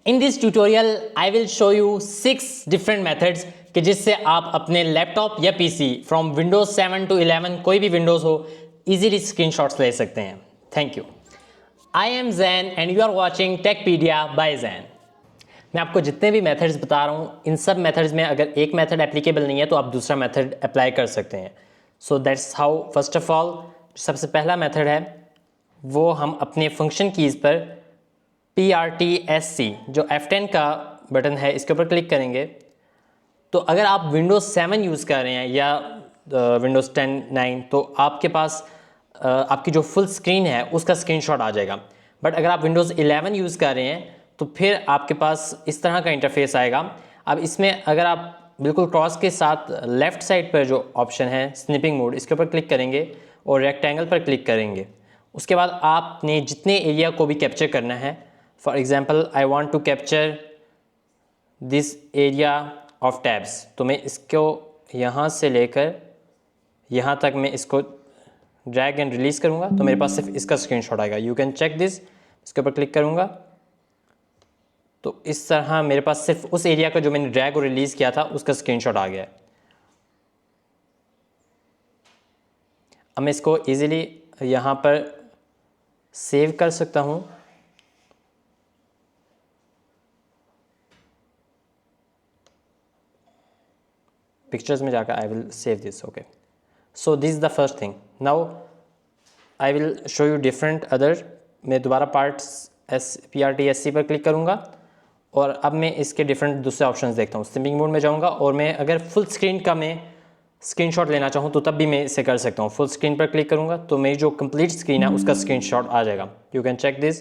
In this tutorial I will show you 6 different methods कि जिससे आप अपने लैपटॉप या पीसी फ्रॉम विंडोज 7 टू 11 कोई भी विंडोज हो इजीली स्क्रीनशॉट्स ले सकते हैं। Thank you. I am Jain and you are watching Techpedia by Jain. मैं आपको जितने भी मेथड्स बता रहा हूँ इन सब मेथड्स में अगर एक मेथड एप्लीकेबल नहीं है तो आप दूसरा मेथड अप्लाई कर सकते हैं। So that's how. First of all सबसे पहला मेथड है वो हम अपने फंक्शन कीज़ पर PRTSC जो F10 का बटन है इसके ऊपर क्लिक करेंगे तो अगर आप विंडोज़ 7 यूज़ कर रहे हैं या विंडोज़ 10 9 तो आपके पास आपकी जो फुल स्क्रीन है उसका स्क्रीनशॉट आ जाएगा। बट अगर आप विंडोज़ 11 यूज़ कर रहे हैं तो फिर आपके पास इस तरह का इंटरफेस आएगा। अब इसमें अगर आप बिल्कुल क्रॉस के साथ लेफ़्ट साइड पर जो ऑप्शन है स्निपिंग मोड इसके ऊपर क्लिक करेंगे और रेक्टेंगल पर क्लिक करेंगे। उसके बाद आपने जितने एरिया को भी कैप्चर करना है, for example I want to capture this area of tabs, तो मैं इसको यहाँ से लेकर यहाँ तक मैं इसको ड्रैग एंड रिलीज़ करूँगा तो मेरे पास सिर्फ इसका स्क्रीनशॉट आएगा। You can check this. इसके ऊपर क्लिक करूँगा तो इस तरह मेरे पास सिर्फ उस एरिया का जो मैंने ड्रैग और रिलीज़ किया था उसका स्क्रीनशॉट आ गया है। अब मैं इसको ईज़िली यहाँ पर सेव कर सकता हूँ। पिक्चर्स में जाकर I will save this. Okay, so this is the first thing. Now I will show you different other. मैं दोबारा पार्ट्स PRTSC पर क्लिक करूँगा और अब मैं इसके डिफरेंट दूसरे ऑप्शंस देखता हूँ। स्निपिंग मोड में जाऊँगा और मैं अगर फुल स्क्रीन का मैं स्क्रीनशॉट लेना चाहूँ तो तब भी मैं इसे कर सकता हूँ। फुल स्क्रीन पर क्लिक करूँगा तो मेरी जो कंप्लीट स्क्रीन है उसका स्क्रीनशॉट आ जाएगा। यू कैन चेक दिस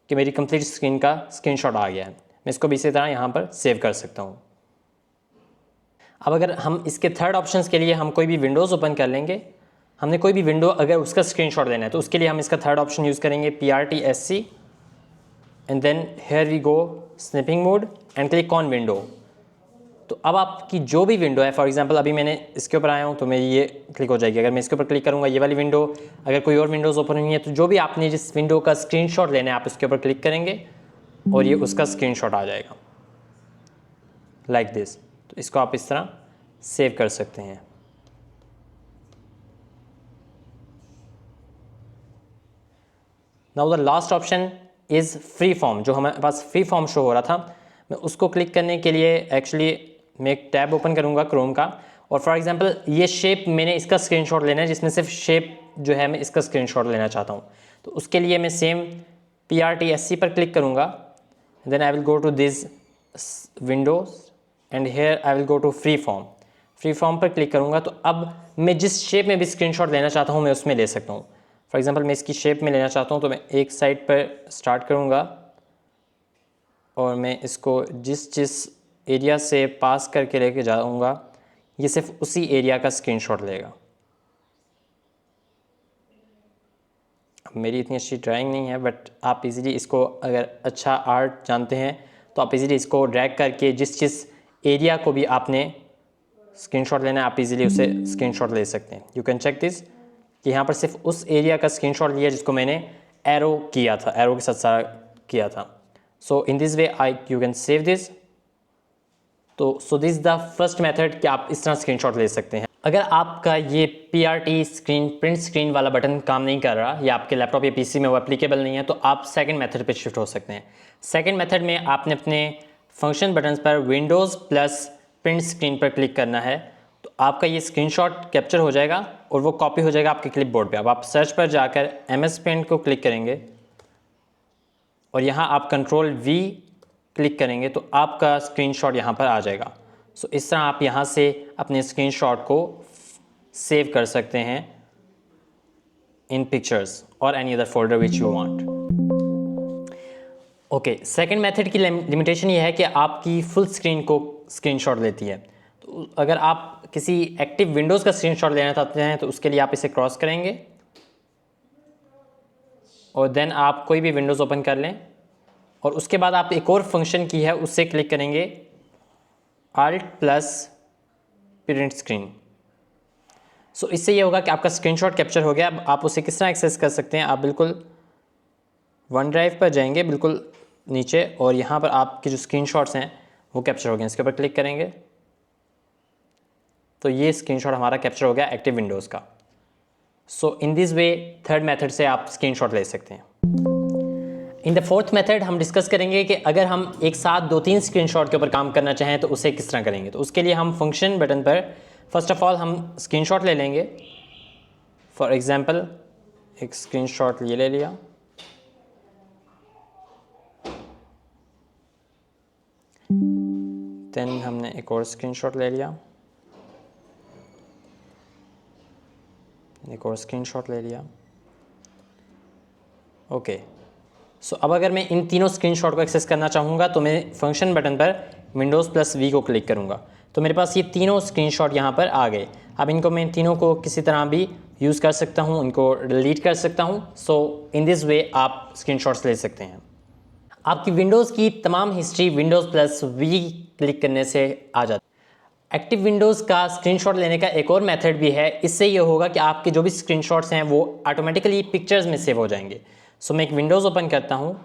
कि मेरी कंप्लीट स्क्रीन का स्क्रीनशॉट आ गया है। मैं इसको भी इसी तरह यहाँ पर सेव कर सकता हूँ। अब अगर हम इसके थर्ड ऑप्शंस के लिए हम कोई भी विंडोज़ ओपन कर लेंगे, हमने कोई भी विंडो अगर उसका स्क्रीनशॉट लेना है तो उसके लिए हम इसका थर्ड ऑप्शन यूज़ करेंगे PRTSC and then here we go snipping mode and click on window. तो अब आपकी जो भी विंडो है, फॉर एग्जांपल अभी मैंने इसके ऊपर आया हूँ तो मेरी ये क्लिक हो जाएगी। अगर मैं इसके ऊपर क्लिक करूँगा ये वाली विंडो, अगर कोई और विंडोज़ ओपन हुई है तो जो भी आपने जिस विंडो का स्क्रीनशॉट लेना है आप उसके ऊपर क्लिक करेंगे और ये उसका स्क्रीनशॉट आ जाएगा लाइक दिस। तो इसको आप इस तरह सेव कर सकते हैं। Now the last option is free form. जो हमारे पास फ्री फॉर्म शो हो रहा था, मैं उसको क्लिक करने के लिए एक्चुअली मैं एक टैब ओपन करूँगा क्रोम का और फॉर एग्जांपल ये शेप मैंने इसका स्क्रीनशॉट लेना है जिसमें सिर्फ शेप जो है मैं इसका स्क्रीनशॉट लेना चाहता हूँ। तो उसके लिए मैं सेम PRTSC पर क्लिक करूँगा, then I will go to this windows and here I will go to free form. Free form पर क्लिक करूँगा तो अब मैं जिस शेप में भी स्क्रीनशॉट लेना चाहता हूँ मैं उसमें ले सकता हूँ। फॉर एग्जांपल मैं इसकी शेप में लेना चाहता हूँ तो मैं एक साइड पर स्टार्ट करूँगा और मैं इसको जिस एरिया से पास करके लेके जाऊँगा ये सिर्फ उसी एरिया का स्क्रीनशॉट लेगा। मेरी इतनी अच्छी ड्राइंग नहीं है बट आप इजीली इसको अगर अच्छा आर्ट जानते हैं तो आप इजीली इसको ड्रैग करके जिस एरिया को भी आपने स्क्रीनशॉट लेना है आप इजीली उसे स्क्रीनशॉट ले सकते हैं। यू कैन चेक दिस कि यहाँ पर सिर्फ उस एरिया का स्क्रीनशॉट लिया जिसको मैंने एरो किया था, एरो के साथ सारा किया था। So in this way you can save this. तो so this the first method कि आप इस तरह स्क्रीनशॉट ले सकते हैं। अगर आपका ये PRT स्क्रीन प्रिंट स्क्रीन वाला बटन काम नहीं कर रहा या आपके लैपटॉप या PC में वो एप्लीकेबल नहीं है तो आप सेकंड मेथड पे शिफ्ट हो सकते हैं। सेकंड मेथड में आपने अपने फंक्शन बटन्स पर विंडोज़ प्लस प्रिंट स्क्रीन पर क्लिक करना है तो आपका ये स्क्रीनशॉट कैप्चर हो जाएगा और वो कॉपी हो जाएगा आपके क्लिपबोर्ड पे। अब आप सर्च पर जाकर MS पेंट को क्लिक करेंगे और यहाँ आप Ctrl+V क्लिक करेंगे तो आपका स्क्रीनशॉट यहाँ पर आ जाएगा। सो इस तरह आप यहाँ से अपने स्क्रीनशॉट को सेव कर सकते हैं इन पिक्चर्स और any other folder which you want. Okay, second method की लिमिटेशन ये है कि आपकी फुल स्क्रीन को स्क्रीनशॉट लेती है। तो अगर आप किसी एक्टिव विंडोज़ का स्क्रीनशॉट लेना चाहते हैं तो उसके लिए आप इसे क्रॉस करेंगे और देन आप कोई भी विंडोज़ ओपन कर लें और उसके बाद आप एक और फंक्शन की है उससे क्लिक करेंगे Alt प्लस प्रिंट स्क्रीन। सो इससे ये होगा कि आपका स्क्रीनशॉट कैप्चर हो गया। अब आप उसे किस तरह एक्सेस कर सकते हैं, आप बिल्कुल वन ड्राइव पर जाएंगे, बिल्कुल नीचे और यहाँ पर आपके जो स्क्रीनशॉट्स हैं वो कैप्चर हो गए। इसके ऊपर क्लिक करेंगे तो ये स्क्रीनशॉट हमारा कैप्चर हो गया एक्टिव विंडोज़ का। So in this way third method से आप स्क्रीनशॉट ले सकते हैं। इन द फोर्थ मेथड हम डिस्कस करेंगे कि अगर हम एक साथ 2-3 स्क्रीनशॉट के ऊपर काम करना चाहें तो उसे किस तरह करेंगे। तो उसके लिए हम फंक्शन बटन पर फर्स्ट ऑफ ऑल हम स्क्रीनशॉट ले लेंगे। फॉर एग्जांपल एक स्क्रीनशॉट ये ले लिया, देन हमने एक और स्क्रीनशॉट ले लिया, एक और स्क्रीनशॉट ले लिया। ओके, सो अब अगर मैं इन तीनों स्क्रीनशॉट को एक्सेस करना चाहूँगा तो मैं फंक्शन बटन पर Windows+V को क्लिक करूँगा तो मेरे पास ये तीनों स्क्रीनशॉट यहाँ पर आ गए। अब इनको मैं तीनों को किसी तरह भी यूज़ कर सकता हूँ, इनको डिलीट कर सकता हूँ। सो इन दिस वे आप स्क्रीनशॉट्स ले सकते हैं। आपकी विंडोज़ की तमाम हिस्ट्री Windows+V क्लिक करने से आ जाती है। एक्टिव विंडोज़ का स्क्रीनशॉट लेने का एक और मेथड भी है। इससे ये होगा कि आपके जो भी स्क्रीनशॉट्स हैं वो ऑटोमेटिकली पिक्चर्स में सेव हो जाएंगे। सो मैं एक विंडोज़ ओपन करता हूँ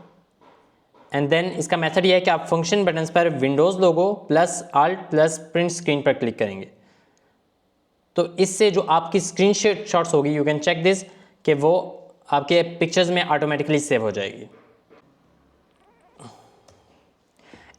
एंड देन इसका मेथड ये है कि आप फंक्शन बटन्स पर Windows logo plus alt plus print screen पर क्लिक करेंगे तो इससे जो आपकी स्क्रीन शॉट्स होगी, यू कैन चेक दिस, कि वो आपके पिक्चर्स में ऑटोमेटिकली सेव हो जाएगी।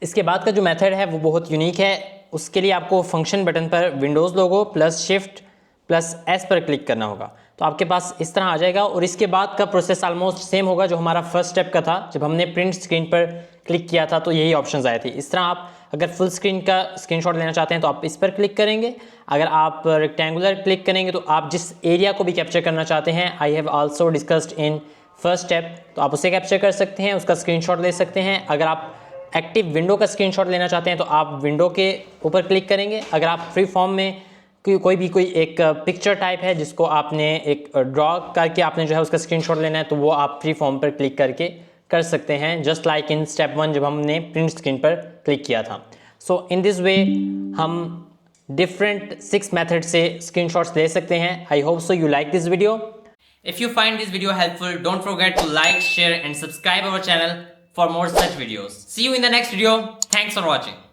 इसके बाद का जो मेथड है वो बहुत यूनिक है। उसके लिए आपको फंक्शन बटन पर Windows logo plus shift plus S पर क्लिक करना होगा तो आपके पास इस तरह आ जाएगा। और इसके बाद का प्रोसेस ऑलमोस्ट सेम होगा जो हमारा फर्स्ट स्टेप का था। जब हमने प्रिंट स्क्रीन पर क्लिक किया था तो यही ऑप्शंस आए थे। इस तरह आप अगर फुल स्क्रीन का स्क्रीनशॉट लेना चाहते हैं तो आप इस पर क्लिक करेंगे। अगर आप रेक्टेंगुलर क्लिक करेंगे तो आप जिस एरिया को भी कैप्चर करना चाहते हैं, I have also discussed in first step, तो आप उसे कैप्चर कर सकते हैं, उसका स्क्रीनशॉट ले सकते हैं। अगर आप एक्टिव विंडो का स्क्रीनशॉट लेना चाहते हैं तो आप विंडो के ऊपर क्लिक करेंगे। अगर आप फ्री फॉर्म में कोई एक पिक्चर टाइप है जिसको आपने एक ड्रॉ करके आपने जो है उसका स्क्रीनशॉट लेना है तो वो आप फ्री फॉर्म पर क्लिक करके कर सकते हैं, जस्ट लाइक इन स्टेप 1 जब हमने प्रिंट स्क्रीन पर क्लिक किया था। सो इन दिस वे हम डिफरेंट 6 मेथड से स्क्रीनशॉट्स ले सकते हैं। I hope so you like this video. If you find this video helpful, don't forget to like, share and subscribe our channel for more such videos. See you in the next video. Thanks for watching.